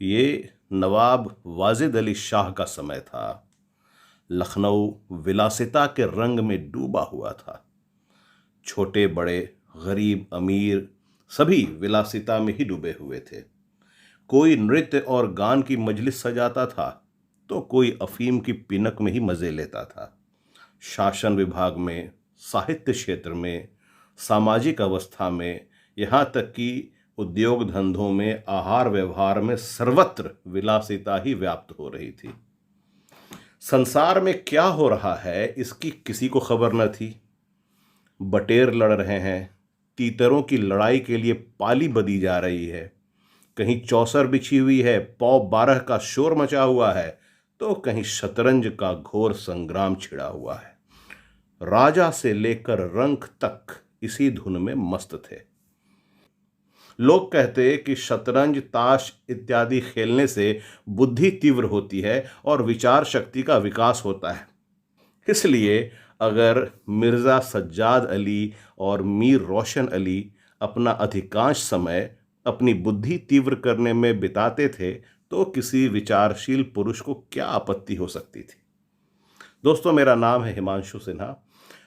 ये नवाब वाजिद अली शाह का समय था। लखनऊ विलासिता के रंग में डूबा हुआ था। छोटे बड़े, गरीब अमीर, सभी विलासिता में ही डूबे हुए थे। कोई नृत्य और गान की मजलिस सजाता था तो कोई अफीम की पिनक में ही मजे लेता था। शासन विभाग में, साहित्य क्षेत्र में, सामाजिक अवस्था में, यहाँ तक कि उद्योग धंधों में, आहार व्यवहार में सर्वत्र विलासिता ही व्याप्त हो रही थी। संसार में क्या हो रहा है इसकी किसी को खबर न थी। बटेर लड़ रहे हैं, तीतरों की लड़ाई के लिए पाली बदी जा रही है, कहीं चौसर बिछी हुई है, पौ 12 का शोर मचा हुआ है, तो कहीं शतरंज का घोर संग्राम छिड़ा हुआ है। राजा से लेकर रंक तक इसी धुन में मस्त थे। लोग कहते कि शतरंज, ताश इत्यादि खेलने से बुद्धि तीव्र होती है और विचार शक्ति का विकास होता है। इसलिए अगर मिर्ज़ा सज्जाद अली और मीर रोशन अली अपना अधिकांश समय अपनी बुद्धि तीव्र करने में बिताते थे तो किसी विचारशील पुरुष को क्या आपत्ति हो सकती थी। दोस्तों, मेरा नाम है हिमांशु सिन्हा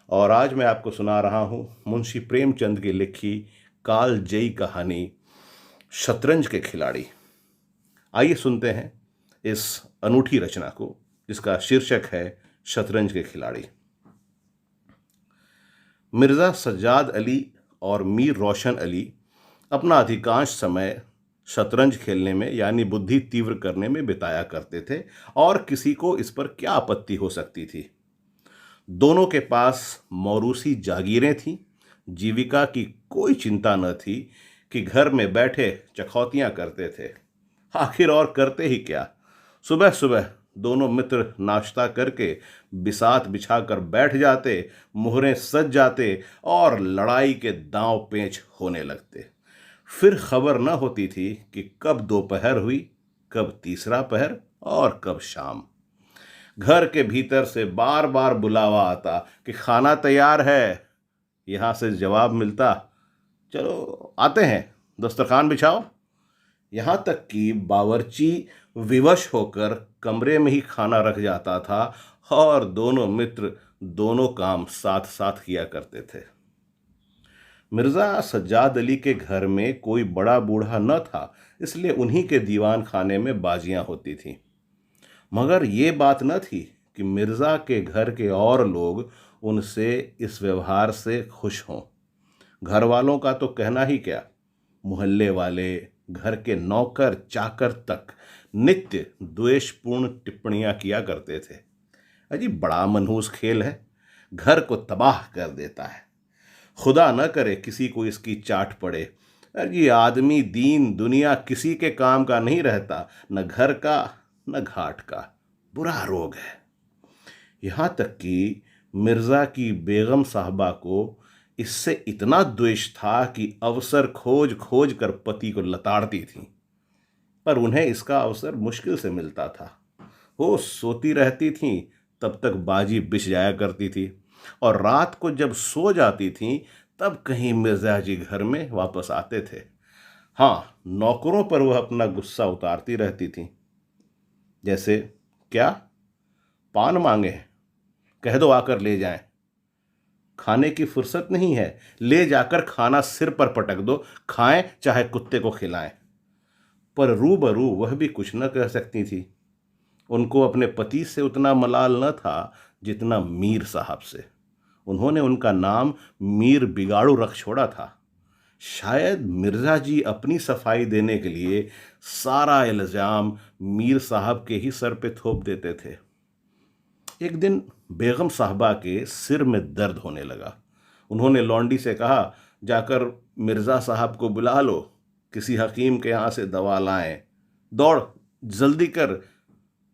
और आज मैं आपको सुना रहा हूँ मुंशी प्रेमचंद की लिखी कालजयी कहानी शतरंज के खिलाड़ी। आइए सुनते हैं इस अनूठी रचना को जिसका शीर्षक है शतरंज के खिलाड़ी। मिर्ज़ा सज्जाद अली और मीर रोशन अली अपना अधिकांश समय शतरंज खेलने में यानी बुद्धि तीव्र करने में बिताया करते थे और किसी को इस पर क्या आपत्ति हो सकती थी। दोनों के पास मौरूसी जागीरें थीं, जीविका की कोई चिंता न थी कि घर में बैठे चखौतियाँ करते थे। आखिर और करते ही क्या। सुबह सुबह दोनों मित्र नाश्ता करके बिसात बिछाकर बैठ जाते, मोहरें सज जाते और लड़ाई के दांव पेंच होने लगते। फिर खबर न होती थी कि कब दोपहर हुई, कब तीसरा पहर और कब शाम। घर के भीतर से बार बार बुलावा आता कि खाना तैयार है। यहाँ से जवाब मिलता, चलो आते हैं, दस्तरखान बिछाओ। यहाँ तक कि बावर्ची विवश होकर कमरे में ही खाना रख जाता था और दोनों मित्र दोनों काम साथ साथ किया करते थे। मिर्ज़ा सज्जाद अली के घर में कोई बड़ा बूढ़ा न था, इसलिए उन्हीं के दीवान खाने में बाजियां होती थीं। मगर ये बात न थी कि मिर्ज़ा के घर के और लोग उनसे इस व्यवहार से खुश हों। घर वालों का तो कहना ही क्या, मोहल्ले वाले, घर के नौकर चाकर तक नित्य द्वेषपूर्ण टिप्पणियां किया करते थे। अजी बड़ा मनहूस खेल है, घर को तबाह कर देता है। खुदा न करे किसी को इसकी चाट पड़े। अजी आदमी दीन दुनिया किसी के काम का नहीं रहता, न घर का न घाट का। बुरा रोग है। यहाँ तक कि मिर्ज़ा की बेगम साहबा को इससे इतना द्वेष था कि अवसर खोज खोज कर पति को लताड़ती थी, पर उन्हें इसका अवसर मुश्किल से मिलता था। वो सोती रहती थीं तब तक बाजी बिछ जाया करती थी और रात को जब सो जाती थीं तब कहीं मिर्ज़ा जी घर में वापस आते थे। हाँ, नौकरों पर वह अपना गुस्सा उतारती रहती थीं। जैसे, क्या पान मांगे हैं, कह दो आकर ले जाएं। खाने की फुर्सत नहीं है, ले जाकर खाना सिर पर पटक दो, खाएं चाहे कुत्ते को खिलाएं। पर रूबरू वह भी कुछ न कह सकती थी। उनको अपने पति से उतना मलाल न था जितना मीर साहब से। उन्होंने उनका नाम मीर बिगाड़ू रख छोड़ा था। शायद मिर्ज़ा जी अपनी सफाई देने के लिए सारा इल्ज़ाम मीर साहब के ही सर पे थोप देते थे। एक दिन बेगम साहबा के सिर में दर्द होने लगा। उन्होंने लौंडी से कहा, जाकर मिर्ज़ा साहब को बुला लो, किसी हकीम के यहाँ से दवा लाएं, दौड़ जल्दी कर।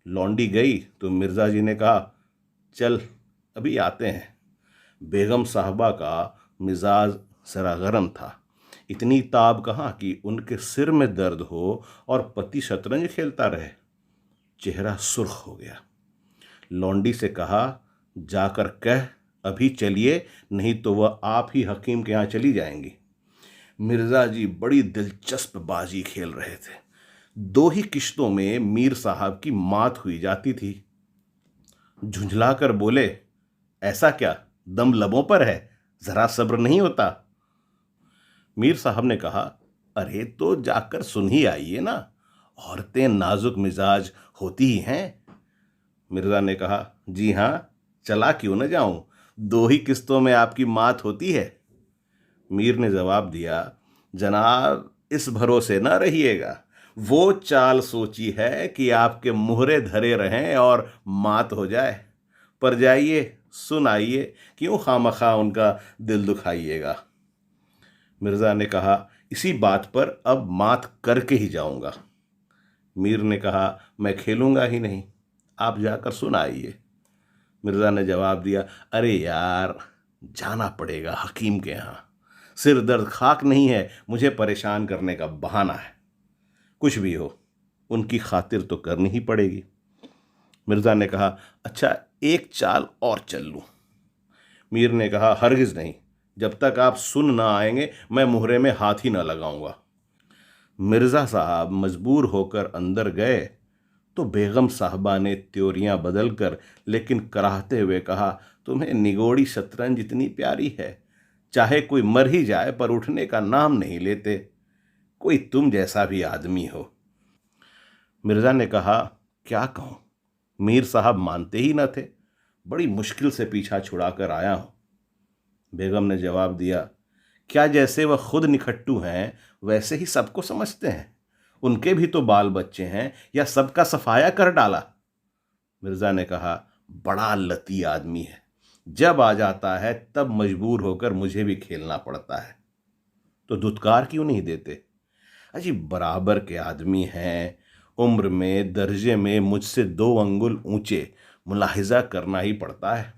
लौंडी गई तो मिर्ज़ा जी ने कहा, चल अभी आते हैं। बेगम साहबा का मिजाज ज़रा गर्म था। इतनी ताब कहाँ कि उनके सिर में दर्द हो और पति शतरंज खेलता रहे। चेहरा सुर्ख हो गया। लौंडी से कहा, जाकर कह अभी चलिए, नहीं तो वह आप ही हकीम के यहाँ चली जाएंगी। मिर्ज़ा जी बड़ी दिलचस्प बाजी खेल रहे थे। दो ही किश्तों में मीर साहब की मात हुई जाती थी। झुंझलाकर बोले, ऐसा क्या, दम लबों पर है, जरा सब्र नहीं होता? मीर साहब ने कहा, अरे तो जाकर सुन ही आइए ना, औरतें नाजुक मिजाज होती ही हैं। मिर्जा ने कहा, जी हाँ, चला क्यों न जाऊं, दो ही किस्तों में आपकी मात होती है। मीर ने जवाब दिया, जनाब इस भरोसे न रहिएगा, वो चाल सोची है कि आपके मुहरे धरे रहें और मात हो जाए। पर जाइए, सुन आइए, क्यों खामखा उनका दिल दुखाइएगा। मिर्जा ने कहा, इसी बात पर अब मात करके ही जाऊंगा। मीर ने कहा, मैं खेलूंगा ही नहीं, आप जाकर सुन आइए। मिर्जा ने जवाब दिया, अरे यार, जाना पड़ेगा हकीम के यहाँ, सिर दर्द खाक नहीं है, मुझे परेशान करने का बहाना है। कुछ भी हो, उनकी खातिर तो करनी ही पड़ेगी। मिर्जा ने कहा, अच्छा एक चाल और चल लूं। मीर ने कहा, हरगिज नहीं, जब तक आप सुन ना आएंगे मैं मुहरे में हाथ ही ना लगाऊंगा। मिर्जा साहब मजबूर होकर अंदर गए तो बेगम साहबा ने त्योरियां बदलकर लेकिन कराहते हुए कहा, तुम्हें निगोड़ी शतरंज इतनी प्यारी है, चाहे कोई मर ही जाए पर उठने का नाम नहीं लेते, कोई तुम जैसा भी आदमी हो। मिर्जा ने कहा, क्या कहूं, मीर साहब मानते ही न थे, बड़ी मुश्किल से पीछा छुड़ाकर आया हूं। बेगम ने जवाब दिया, क्या जैसे वह खुद निखट्टू हैं वैसे ही सबको समझते हैं, उनके भी तो बाल बच्चे हैं, या सबका सफाया कर डाला? मिर्जा ने कहा, बड़ा लती आदमी है, जब आ जाता है तब मजबूर होकर मुझे भी खेलना पड़ता है। तो दुत्कार क्यों नहीं देते? अजी बराबर के आदमी हैं, उम्र में दर्जे में मुझसे 2 अंगुल ऊंचे, मुलाहिजा करना ही पड़ता है।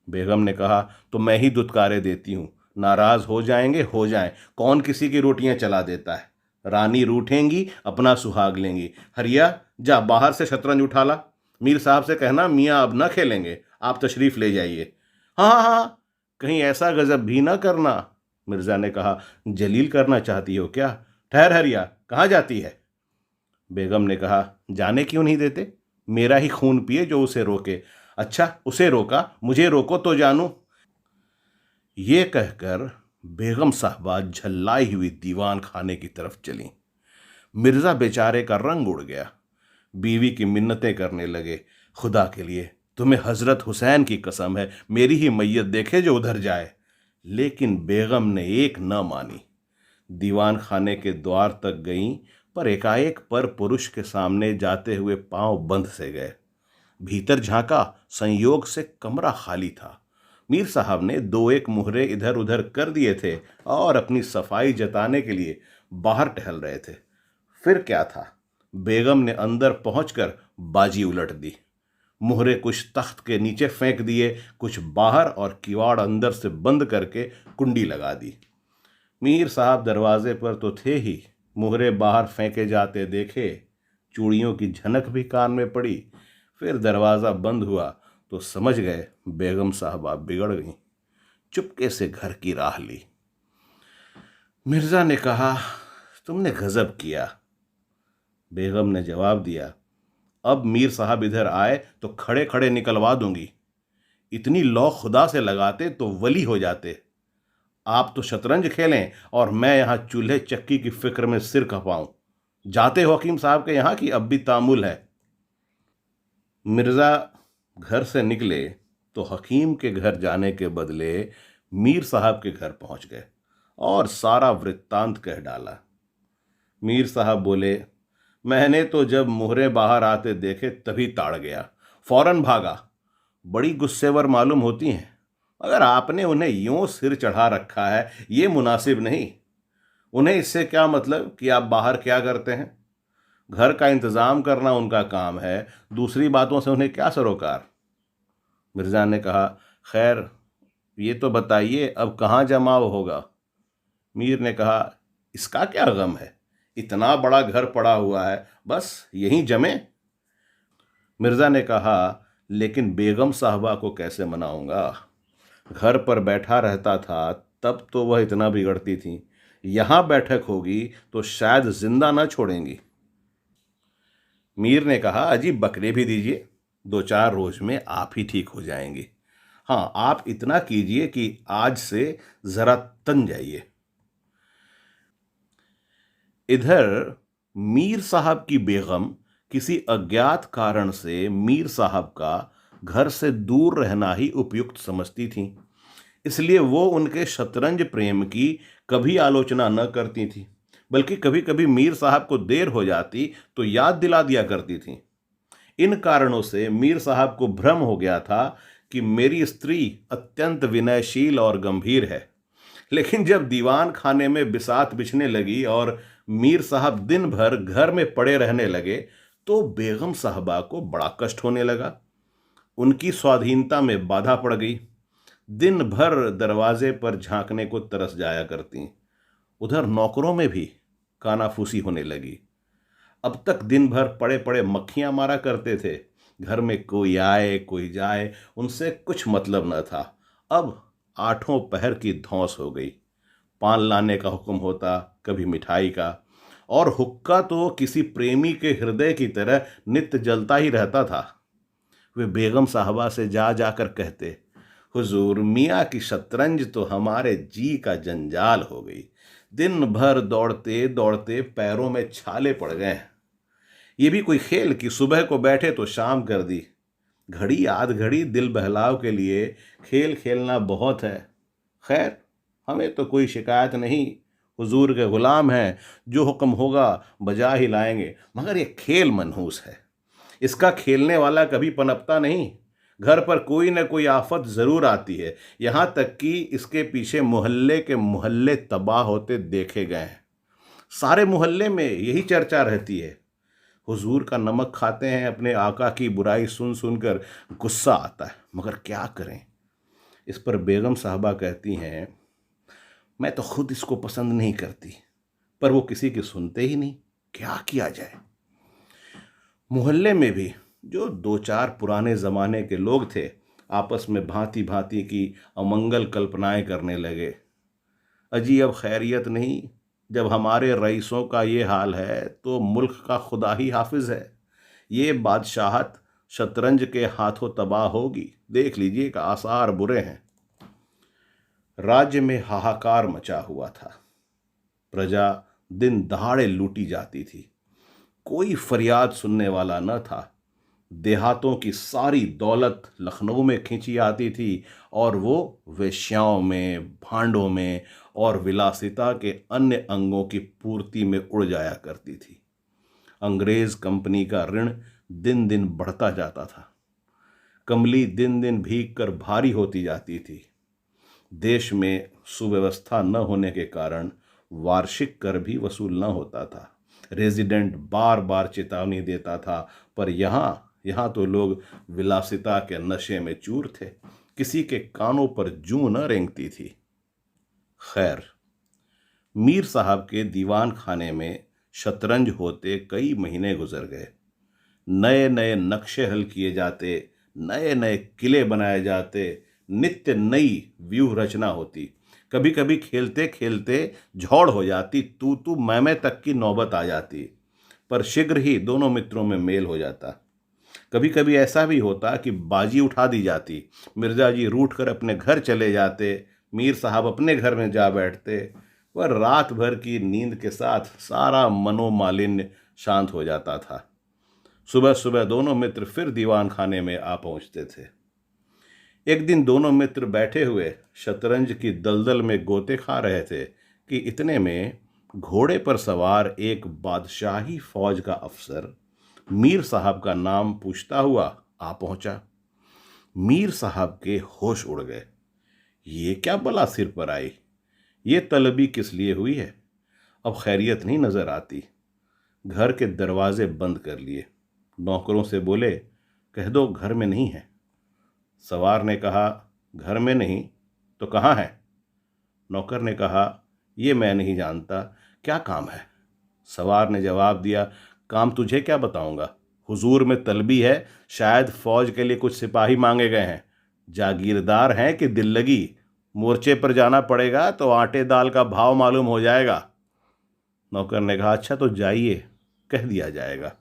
बेगम ने कहा, तो मैं ही दुत्कारे देती हूँ, नाराज हो जाएंगे हो जाएं, कौन किसी की रोटियां चला देता है। रानी रूठेंगी, अपना सुहाग लेंगी। हरिया, जा बाहर से शतरंज उठा ला, मीर साहब से कहना मियाँ अब न खेलेंगे, आप तशरीफ ले जाइए। हाँ हाँ हाँ, कहीं ऐसा गजब भी ना करना। मिर्जा ने कहा, जलील करना चाहती हो क्या? ठहर हरिया, कहाँ जाती है? बेगम ने कहा, जाने क्यों नहीं देते, मेरा ही खून पिए जो उसे रोके। अच्छा, उसे रोका, मुझे रोको तो जानू। ये कहकर बेगम साहबा झल्लाई हुई दीवान खाने की तरफ चली। मिर्जा बेचारे का रंग उड़ गया, बीवी की मिन्नतें करने लगे, खुदा के लिए तुम्हें हजरत हुसैन की कसम है, मेरी ही मैयत देखे जो उधर जाए। लेकिन बेगम ने एक न मानी। दीवान खाने के द्वार तक गईं, पर एकाएक पर पुरुष के सामने जाते हुए पांव बंद से गए। भीतर झांका, संयोग से कमरा खाली था। मीर साहब ने 2-1 मुहरे इधर उधर कर दिए थे और अपनी सफाई जताने के लिए बाहर टहल रहे थे। फिर क्या था, बेगम ने अंदर पहुंचकर बाजी उलट दी। मुहरे कुछ तख्त के नीचे फेंक दिए, कुछ बाहर, और किवाड़ अंदर से बंद करके कुंडी लगा दी। मीर साहब दरवाजे पर तो थे ही, मुहरे बाहर फेंके जाते देखे, चूड़ियों की झनक भी कान में पड़ी। फिर दरवाज़ा बंद हुआ तो समझ गए बेगम साहबा बिगड़ गईं। चुपके से घर की राह ली। मिर्जा ने कहा, तुमने गजब किया। बेगम ने जवाब दिया, अब मीर साहब इधर आए तो खड़े खड़े निकलवा दूंगी। इतनी लौ खुदा से लगाते तो वली हो जाते। आप तो शतरंज खेलें और मैं यहाँ चूल्हे चक्की की फिक्र में सिर खपाऊं। जाते हो हकीम साहब के यहाँ की अब भी तामुल है? मिर्जा घर से निकले तो हकीम के घर जाने के बदले मीर साहब के घर पहुंच गए और सारा वृत्तांत कह डाला। मीर साहब बोले, मैंने तो जब मुहरे बाहर आते देखे तभी ताड़ गया, फौरन भागा। बड़ी गुस्सेवर मालूम होती हैं, मगर आपने उन्हें यूं सिर चढ़ा रखा है, ये मुनासिब नहीं। उन्हें इससे क्या मतलब कि आप बाहर क्या करते हैं? घर का इंतजाम करना उनका काम है, दूसरी बातों से उन्हें क्या सरोकार? मिर्जा ने कहा, खैर ये तो बताइए अब कहाँ जमाव होगा? मीर ने कहा, इसका क्या गम है, इतना बड़ा घर पड़ा हुआ है, बस यहीं जमे। मिर्जा ने कहा, लेकिन बेगम साहबा को कैसे मनाऊंगा? घर पर बैठा रहता था तब तो वह इतना बिगड़ती थी, यहाँ बैठक होगी तो शायद जिंदा न छोड़ेंगी। मीर ने कहा, अजीब बकरे भी दीजिए, 2-4 रोज में आप ही ठीक हो जाएंगे। हाँ, आप इतना कीजिए कि आज से जरा तन जाइए। इधर मीर साहब की बेगम किसी अज्ञात कारण से मीर साहब का घर से दूर रहना ही उपयुक्त समझती थीं। इसलिए वो उनके शतरंज प्रेम की कभी आलोचना न करती थी, बल्कि कभी कभी मीर साहब को देर हो जाती तो याद दिला दिया करती थी। इन कारणों से मीर साहब को भ्रम हो गया था कि मेरी स्त्री अत्यंत विनयशील और गंभीर है। लेकिन जब दीवान खाने में बिसात बिछने लगी और मीर साहब दिन भर घर में पड़े रहने लगे, तो बेगम साहबा को बड़ा कष्ट होने लगा। उनकी स्वाधीनता में बाधा पड़ गई। दिन भर दरवाजे पर झांकने को तरस जाया करती। उधर नौकरों में भी कानाफूसी होने लगी। अब तक दिन भर पड़े पड़े मक्खियां मारा करते थे। घर में कोई आए कोई जाए, उनसे कुछ मतलब न था। अब आठों पहर की धौंस हो गई। पान लाने का हुक्म होता, कभी मिठाई का, और हुक्का तो किसी प्रेमी के हृदय की तरह नित्य जलता ही रहता था। वे बेगम साहबा से जा जाकर कहते, हुजूर, मियाँ की शतरंज तो हमारे जी का जंजाल हो गई। दिन भर दौड़ते दौड़ते पैरों में छाले पड़ गए। ये भी कोई खेल कि सुबह को बैठे तो शाम कर दी। घड़ी आध घड़ी दिल बहलाव के लिए खेल खेलना बहुत है। खैर, हमें तो कोई शिकायत नहीं। हुजूर के गुलाम हैं, जो हुक्म होगा बजा ही लाएंगे। मगर ये खेल मनहूस है, इसका खेलने वाला कभी पनपता नहीं। घर पर कोई न कोई आफत जरूर आती है। यहां तक कि इसके पीछे मोहल्ले के मोहल्ले तबाह होते देखे गए हैं। सारे मोहल्ले में यही चर्चा रहती है। हुजूर का नमक खाते हैं, अपने आका की बुराई सुन सुनकर गुस्सा आता है, मगर क्या करें। इस पर बेगम साहबा कहती हैं, मैं तो खुद इसको पसंद नहीं करती, पर वो किसी की सुनते ही नहीं, क्या किया जाए। मोहल्ले में भी जो 2-4 पुराने जमाने के लोग थे, आपस में भांति भांति की अमंगल कल्पनाएं करने लगे। अजी, अब खैरियत नहीं। जब हमारे रईसों का ये हाल है तो मुल्क का खुदा ही हाफिज है। ये बादशाहत शतरंज के हाथों तबाह होगी। देख लीजिए कि आसार बुरे हैं। राज्य में हाहाकार मचा हुआ था। प्रजा दिन दहाड़े लूटी जाती थी। कोई फरियाद सुनने वाला न था। देहातों की सारी दौलत लखनऊ में खींची आती थी और वो वेश्याओं में, भांडों में और विलासिता के अन्य अंगों की पूर्ति में उड़ जाया करती थी। अंग्रेज कंपनी का ऋण दिन दिन बढ़ता जाता था। कमली दिन दिन भीग कर भारी होती जाती थी। देश में सुव्यवस्था न होने के कारण वार्षिक कर भी वसूल न होता था। रेजिडेंट बार बार चेतावनी देता था, पर यहाँ तो लोग विलासिता के नशे में चूर थे। किसी के कानों पर जूं न रेंगती थी। खैर, मीर साहब के दीवान खाने में शतरंज होते कई महीने गुजर गए। नए नए नक्शे हल किए जाते, नए नए किले बनाए जाते, नित्य नई व्यूह रचना होती। कभी कभी खेलते खेलते झौड़ हो जाती, तू तू मैं तक की नौबत आ जाती, पर शीघ्र ही दोनों मित्रों में मेल हो जाता। कभी कभी ऐसा भी होता कि बाजी उठा दी जाती। मिर्जा जी रूठ कर अपने घर चले जाते, मीर साहब अपने घर में जा बैठते। वह रात भर की नींद के साथ सारा मनोमालिन्य शांत हो जाता था। सुबह सुबह दोनों मित्र फिर दीवान खाने में आ पहुंचते थे। एक दिन दोनों मित्र बैठे हुए शतरंज की दलदल में गोते खा रहे थे कि इतने में घोड़े पर सवार एक बादशाही फौज का अफसर मीर साहब का नाम पूछता हुआ आ पहुंचा। मीर साहब के होश उड़ गए। ये क्या बला सिर पर आई? ये तलबी किस लिए हुई है? अब खैरियत नहीं नजर आती। घर के दरवाजे बंद कर लिए। नौकरों से बोले, कह दो घर में नहीं है। सवार ने कहा, घर में नहीं तो कहाँ है? नौकर ने कहा, ये मैं नहीं जानता, क्या काम है? सवार ने जवाब दिया, काम तुझे क्या बताऊंगा, हुजूर में तलबी है, शायद फौज के लिए कुछ सिपाही मांगे गए हैं। जागीरदार हैं कि दिल लगी, मोर्चे पर जाना पड़ेगा तो आटे दाल का भाव मालूम हो जाएगा। नौकर ने कहा, अच्छा तो जाइए, कह दिया जाएगा।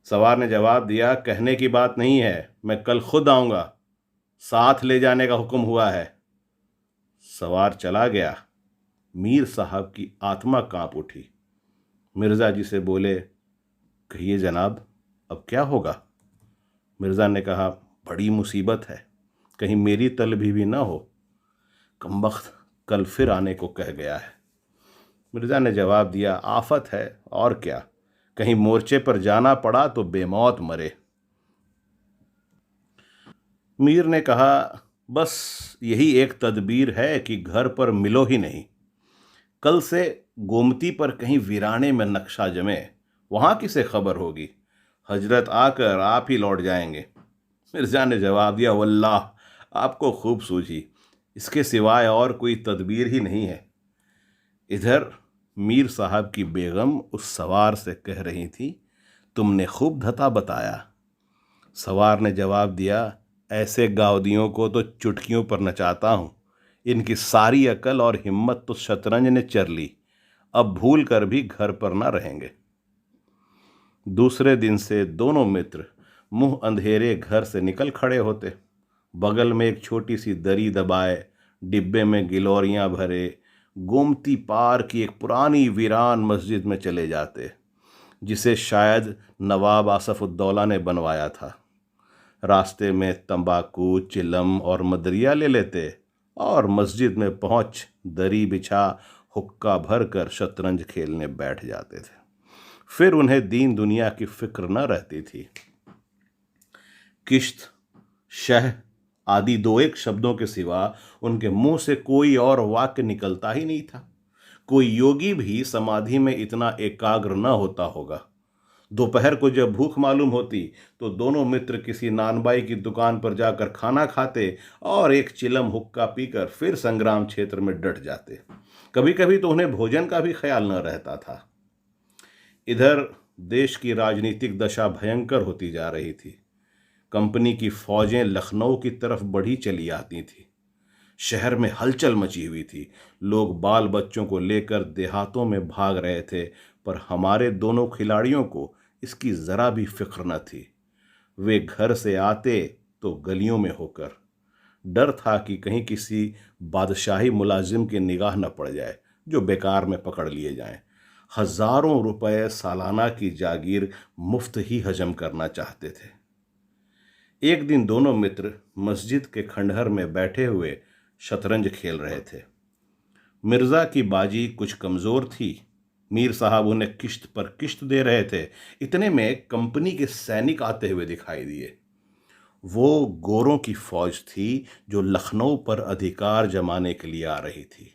सवार ने जवाब दिया, कहने की बात नहीं है, मैं कल खुद आऊंगा, साथ ले जाने का हुक्म हुआ है। सवार चला गया। मीर साहब की आत्मा कांप उठी। मिर्जा जी से बोले, कहिए जनाब, अब क्या होगा? मिर्जा ने कहा, बड़ी मुसीबत है, कहीं मेरी तलबी भी ना हो। कमबख्त कल फिर आने को कह गया है। मिर्जा ने जवाब दिया, आफत है और क्या, कहीं मोर्चे पर जाना पड़ा तो बेमौत मरे। मीर ने कहा, बस यही एक तदबीर है कि घर पर मिलो ही नहीं। कल से गोमती पर कहीं वीराने में नक्शा जमे, वहां किसे खबर होगी? हजरत आकर आप ही लौट जाएंगे। मिर्जा ने जवाब दिया, वल्लाह आपको खूब सूझी, इसके सिवाय और कोई तदबीर ही नहीं है। इधर मीर साहब की बेगम उस सवार से कह रही थी, तुमने खूब धता बताया। सवार ने जवाब दिया, ऐसे गावदियों को तो चुटकियों पर नचाता हूँ, इनकी सारी अकल और हिम्मत तो शतरंज ने चर ली, अब भूल कर भी घर पर ना रहेंगे। दूसरे दिन से दोनों मित्र मुंह अंधेरे घर से निकल खड़े होते। बगल में एक छोटी सी दरी दबाए, डिब्बे में गिलोरियां भरे, गोमती पार की एक पुरानी वीरान मस्जिद में चले जाते, जिसे शायद नवाब आसफुद्दौला ने बनवाया था। रास्ते में तंबाकू, चिलम और मदरिया ले लेते और मस्जिद में पहुंच दरी बिछा हुक्का भर कर शतरंज खेलने बैठ जाते थे। फिर उन्हें दीन दुनिया की फिक्र न रहती थी। किश्त, शह आदि दो एक शब्दों के सिवा उनके मुंह से कोई और वाक्य निकलता ही नहीं था। कोई योगी भी समाधि में इतना एकाग्र न होता होगा। दोपहर को जब भूख मालूम होती तो दोनों मित्र किसी नानबाई की दुकान पर जाकर खाना खाते और एक चिलम हुक्का पीकर फिर संग्राम क्षेत्र में डट जाते। कभी कभी तो उन्हें भोजन का भी ख्याल न रहता था। इधर देश की राजनीतिक दशा भयंकर होती जा रही थी। कंपनी की फौजें लखनऊ की तरफ बढ़ी चली आती थी। शहर में हलचल मची हुई थी। लोग बाल बच्चों को लेकर देहातों में भाग रहे थे, पर हमारे दोनों खिलाड़ियों को इसकी जरा भी फिक्र न थी। वे घर से आते तो गलियों में होकर। डर था कि कहीं किसी बादशाही मुलाजिम की निगाह न पड़ जाए जो बेकार में पकड़ लिए जाएं। हजारों रुपए सालाना की जागीर मुफ्त ही हजम करना चाहते थे। एक दिन दोनों मित्र मस्जिद के खंडहर में बैठे हुए शतरंज खेल रहे थे। मिर्जा की बाजी कुछ कमजोर थी। मीर साहब उन्हें किश्त पर किश्त दे रहे थे। इतने में कंपनी के सैनिक आते हुए दिखाई दिए। वो गोरों की फौज थी जो लखनऊ पर अधिकार जमाने के लिए आ रही थी।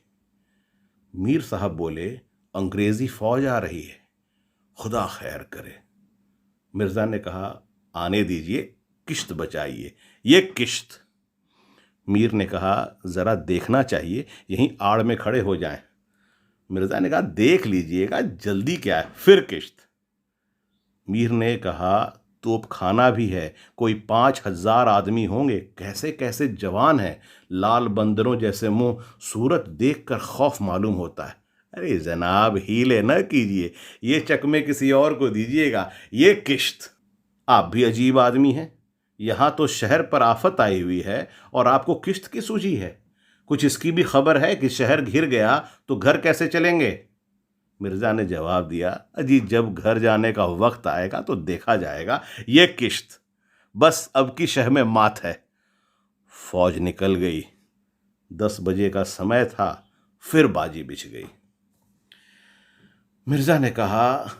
मीर साहब बोले, अंग्रेजी फौज आ रही है, खुदा खैर करे। मिर्जा ने कहा, आने दीजिए, किश्त बचाइए, ये किश्त। मीर ने कहा, जरा देखना चाहिए, यहीं आड़ में खड़े हो जाएं। मिर्जा ने कहा, देख लीजिएगा, जल्दी क्या है, फिर किश्त। मीर ने कहा, तोप खाना भी है, कोई 5,000 आदमी होंगे, कैसे कैसे जवान हैं, लाल बंदरों जैसे मुंह, सूरत देखकर खौफ मालूम होता है। अरे जनाब, हीले न कीजिए, ये चकमे किसी और को दीजिएगा, ये किश्त। आप भी अजीब आदमी हैं। यहां तो शहर पर आफत आई हुई है और आपको किश्त की सूझी है। कुछ इसकी भी खबर है कि शहर घिर गया तो घर कैसे चलेंगे? मिर्जा ने जवाब दिया, अजी जब घर जाने का वक्त आएगा तो देखा जाएगा, ये किश्त। बस अब की शह में मात है। फौज निकल गई। 10 बजे का समय था। फिर बाजी बिछ गई। मिर्जा ने कहा,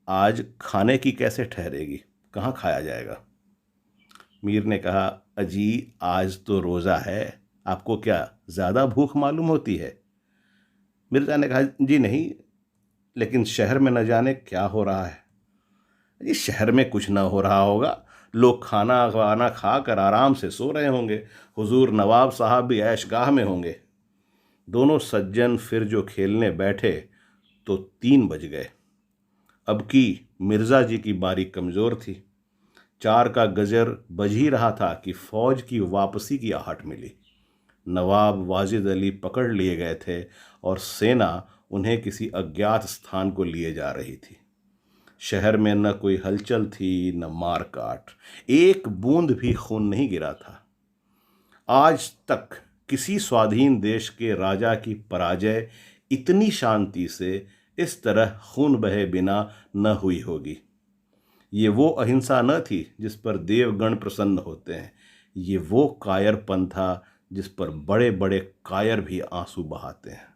आज खाने की कैसे ठहरेगी, कहाँ खाया जाएगा? मीर ने कहा, अजी आज तो रोज़ा है, आपको क्या ज़्यादा भूख मालूम होती है? मिर्जा ने कहा, जी नहीं, लेकिन शहर में न जाने क्या हो रहा है। जी शहर में कुछ ना हो रहा होगा, लोग खाना वाना खा कर आराम से सो रहे होंगे। हुजूर नवाब साहब भी ऐशगाह में होंगे। दोनों सज्जन फिर जो खेलने बैठे तो 3 बज गए। अब की मिर्जा जी की बारी कमज़ोर थी। 4 का गजर बज ही रहा था कि फौज की वापसी की आहट मिली। नवाब वाजिद अली पकड़ लिए गए थे और सेना उन्हें किसी अज्ञात स्थान को लिए जा रही थी। शहर में न कोई हलचल थी, न मार काट, एक बूंद भी खून नहीं गिरा था। आज तक किसी स्वाधीन देश के राजा की पराजय इतनी शांति से, इस तरह खून बहे बिना न हुई होगी। ये वो अहिंसा न थी जिस पर देवगण प्रसन्न होते हैं, ये वो कायरपन था जिस पर बड़े बड़े कायर भी आंसू बहाते हैं।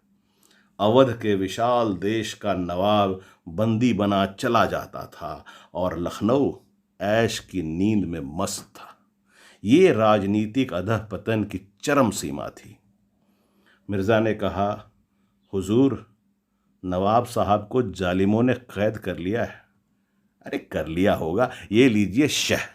अवध के विशाल देश का नवाब बंदी बना चला जाता था और लखनऊ ऐश की नींद में मस्त था। ये राजनीतिक अधःपतन की चरम सीमा थी। मिर्ज़ा ने कहा, हुजूर, नवाब साहब को जालिमों ने कैद कर लिया है। अरे कर लिया होगा, ये लीजिए शह।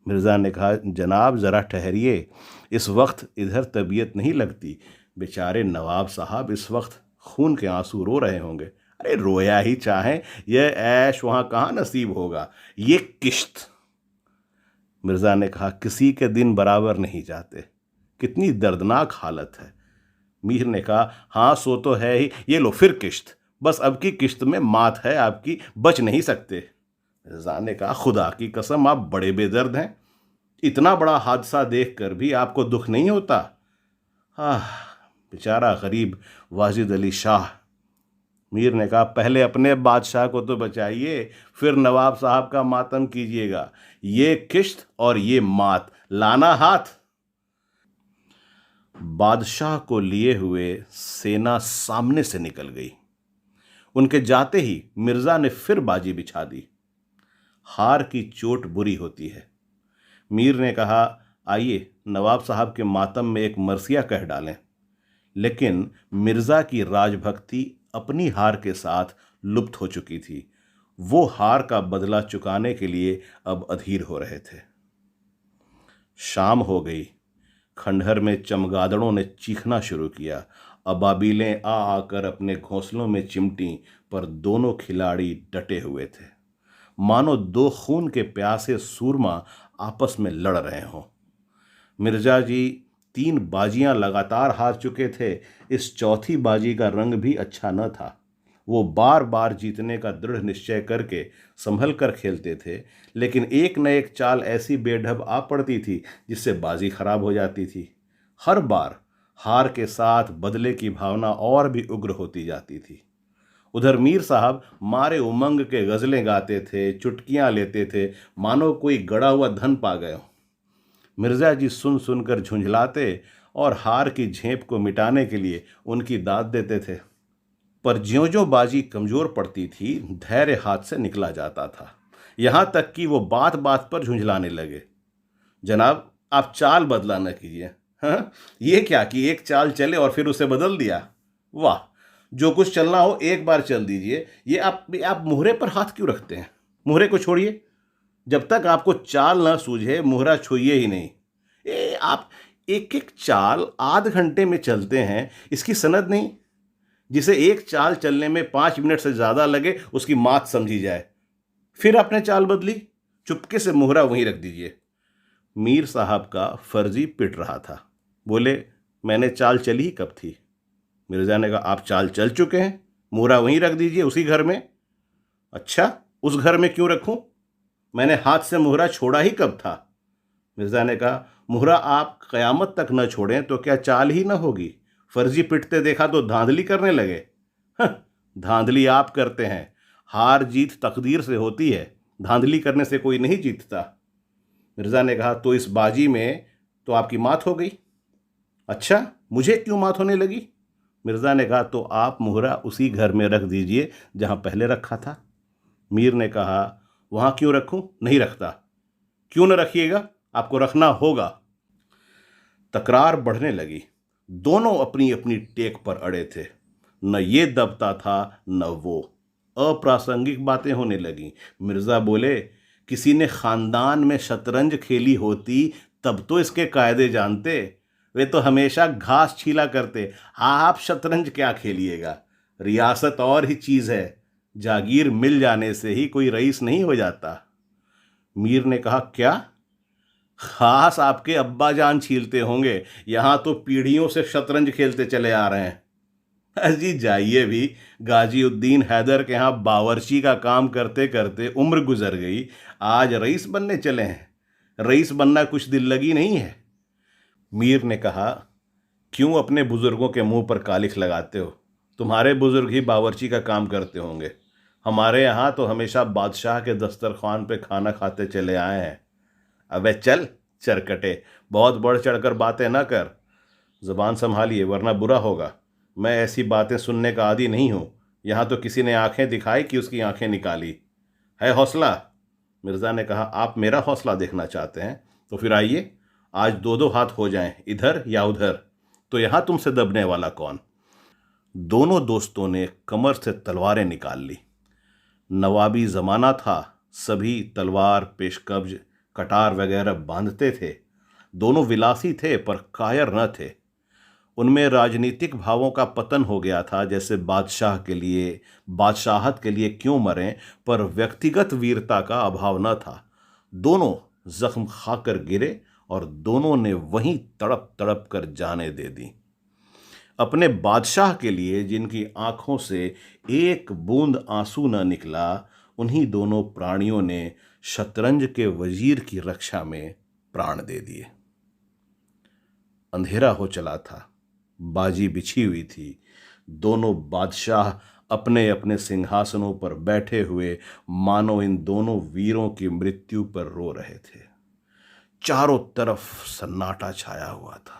मिर्ज़ा ने कहा, जनाब ज़रा ठहरिए, इस वक्त इधर तबीयत नहीं लगती। बेचारे नवाब साहब इस वक्त खून के आंसू रो रहे होंगे। अरे रोया ही चाहें, यह ऐश वहाँ कहाँ नसीब होगा, ये किश्त। मिर्ज़ा ने कहा, किसी के दिन बराबर नहीं जाते, कितनी दर्दनाक हालत है। मीर ने कहा, हाँ सो तो है ही, ये लो फिर किश्त, बस अब की किश्त में मात है आपकी, बच नहीं सकते। मिर्ज़ा ने कहा, खुदा की कसम आप बड़े बेदर्द हैं, इतना बड़ा हादसा देखकर भी आपको दुख नहीं होता। बेचारा गरीब वाजिद अली शाह। मीर ने कहा, पहले अपने बादशाह को तो बचाइए, फिर नवाब साहब का मातम कीजिएगा। ये किश्त और ये मात, लाना हाथ। बादशाह को लिए हुए सेना सामने से निकल गई। उनके जाते ही मिर्ज़ा ने फिर बाजी बिछा दी। हार की चोट बुरी होती है। मीर ने कहा, आइए नवाब साहब के मातम में एक मरसिया कह डालें। लेकिन मिर्ज़ा की राजभक्ति अपनी हार के साथ लुप्त हो चुकी थी। वो हार का बदला चुकाने के लिए अब अधीर हो रहे थे। शाम हो गई। खंडहर में चमगादड़ों ने चीखना शुरू किया। अबाबीलें आ आकर अपने घोंसलों में चिमटी, पर दोनों खिलाड़ी डटे हुए थे, मानो दो खून के प्यासे सूरमा आपस में लड़ रहे हों। मिर्जा जी 3 बाजियां लगातार हार चुके थे। इस चौथी बाजी का रंग भी अच्छा न था। वो बार बार जीतने का दृढ़ निश्चय करके संभल कर खेलते थे, लेकिन एक न एक चाल ऐसी बेढब आ पड़ती थी जिससे बाजी खराब हो जाती थी। हर बार हार के साथ बदले की भावना और भी उग्र होती जाती थी। उधर मीर साहब मारे उमंग के गज़लें गाते थे, चुटकियां लेते थे, मानो कोई गड़ा हुआ धन पा गए। मिर्ज़ा जी सुन सुनकर झुंझलाते और हार की झेप को मिटाने के लिए उनकी दाद देते थे। पर ज्यों-ज्यों बाजी कमज़ोर पड़ती थी, धैर्य हाथ से निकला जाता था। यहाँ तक कि वो बात बात पर झुंझलाने लगे, जनाब आप चाल बदला न कीजिए। हाँ, ये क्या कि एक चाल चले और फिर उसे बदल दिया। वाह, जो कुछ चलना हो एक बार चल दीजिए। ये आप मुहरे पर हाथ क्यों रखते हैं? मुहरे को छोड़िए, जब तक आपको चाल ना सूझे मुहरा छूइए ही नहीं। आप एक एक चाल आध घंटे में चलते हैं, इसकी सनद नहीं। जिसे एक चाल चलने में 5 मिनट से ज़्यादा लगे उसकी मात समझी जाए। फिर आपने चाल बदली, चुपके से मुहरा वहीं रख दीजिए। मीर साहब का फर्जी पिट रहा था। बोले, मैंने चाल चली ही कब थी? मिर्ज़ा ने कहा, आप चाल चल चुके हैं, मुहरा वहीं रख दीजिए, उसी घर में। अच्छा, उस घर में क्यों रखूं? मैंने हाथ से मुहरा छोड़ा ही कब था? मिर्ज़ा ने कहा, मुहरा आप क़यामत तक न छोड़ें तो क्या चाल ही न होगी? फर्जी पिटते देखा तो धांधली करने लगे। धांधली आप करते हैं, हार जीत तकदीर से होती है, धांधली करने से कोई नहीं जीतता। मिर्ज़ा ने कहा, तो इस बाजी में तो आपकी मात हो गई। अच्छा, मुझे क्यों मात होने लगी? मिर्ज़ा ने कहा, तो आप मुहरा उसी घर में रख दीजिए जहां पहले रखा था। मीर ने कहा, वहां क्यों रखूं? नहीं रखता। क्यों न रखिएगा, आपको रखना होगा। तकरार बढ़ने लगी। दोनों अपनी अपनी टेक पर अड़े थे। न ये दबता था न वो। अप्रासंगिक बातें होने लगीं। मिर्ज़ा बोले, किसी ने ख़ानदान में शतरंज खेली होती तब तो इसके कायदे जानते। वे तो हमेशा घास छीला करते। आप शतरंज क्या खेलिएगा? रियासत और ही चीज़ है, जागीर मिल जाने से ही कोई रईस नहीं हो जाता। मीर ने कहा, क्या? खास आपके अब्बा जान छीलते होंगे, यहाँ तो पीढ़ियों से शतरंज खेलते चले आ रहे हैं। अजी जाइए भी, गाजीउद्दीन हैदर के यहाँ बावर्ची का काम करते करते उम्र गुजर गई, आज रईस बनने चले हैं। रईस बनना कुछ दिल लगी नहीं है। मीर ने कहा, क्यों अपने बुजुर्गों के मुंह पर कालिख लगाते हो? तुम्हारे बुजुर्ग ही बावर्ची का काम करते होंगे। हमारे यहाँ तो हमेशा बादशाह के दस्तरखान पे खाना खाते चले आए हैं। अबे चल चरकटे, बहुत बढ़ चढ़कर बातें ना कर। ज़ुबान संभालिए वरना बुरा होगा। मैं ऐसी बातें सुनने का आदी नहीं हूँ। यहाँ तो किसी ने आंखें दिखाई कि उसकी आंखें निकाली। है हौसला? मिर्ज़ा ने कहा, आप मेरा हौसला देखना चाहते हैं तो फिर आइए, आज दो दो हाथ हो जाएं, इधर या उधर। तो यहाँ तुमसे दबने वाला कौन? दोनों दोस्तों ने कमर से तलवारें निकाल ली। नवाबी ज़माना था, सभी तलवार पेशकब्ज कटार वगैरह बांधते थे। दोनों विलासी थे पर कायर न थे। उनमें राजनीतिक भावों का पतन हो गया था, जैसे बादशाह के लिए बादशाहत के लिए क्यों मरें, पर व्यक्तिगत वीरता का अभाव न था। दोनों जख्म खाकर गिरे और दोनों ने वहीं तड़प तड़प कर जानें दे दी। अपने बादशाह के लिए जिनकी आंखों से एक बूंद आंसू न निकला, उन्हीं दोनों प्राणियों ने शतरंज के वजीर की रक्षा में प्राण दे दिए। अंधेरा हो चला था, बाजी बिछी हुई थी। दोनों बादशाह अपने अपने सिंहासनों पर बैठे हुए मानो इन दोनों वीरों की मृत्यु पर रो रहे थे। चारों तरफ सन्नाटा छाया हुआ था।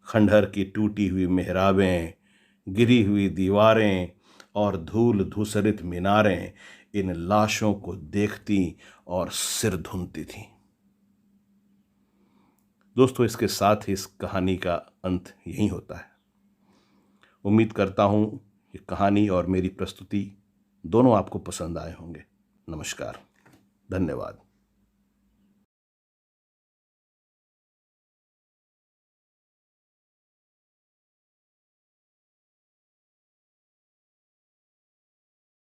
खंडहर की टूटी हुई मेहराबें, गिरी हुई दीवारें और धूल धूसरित मीनारें इन लाशों को देखती और सिर धुनती थीं। दोस्तों, इसके साथ ही इस कहानी का अंत यहीं होता है। उम्मीद करता हूँ ये कहानी और मेरी प्रस्तुति दोनों आपको पसंद आए होंगे। नमस्कार, धन्यवाद।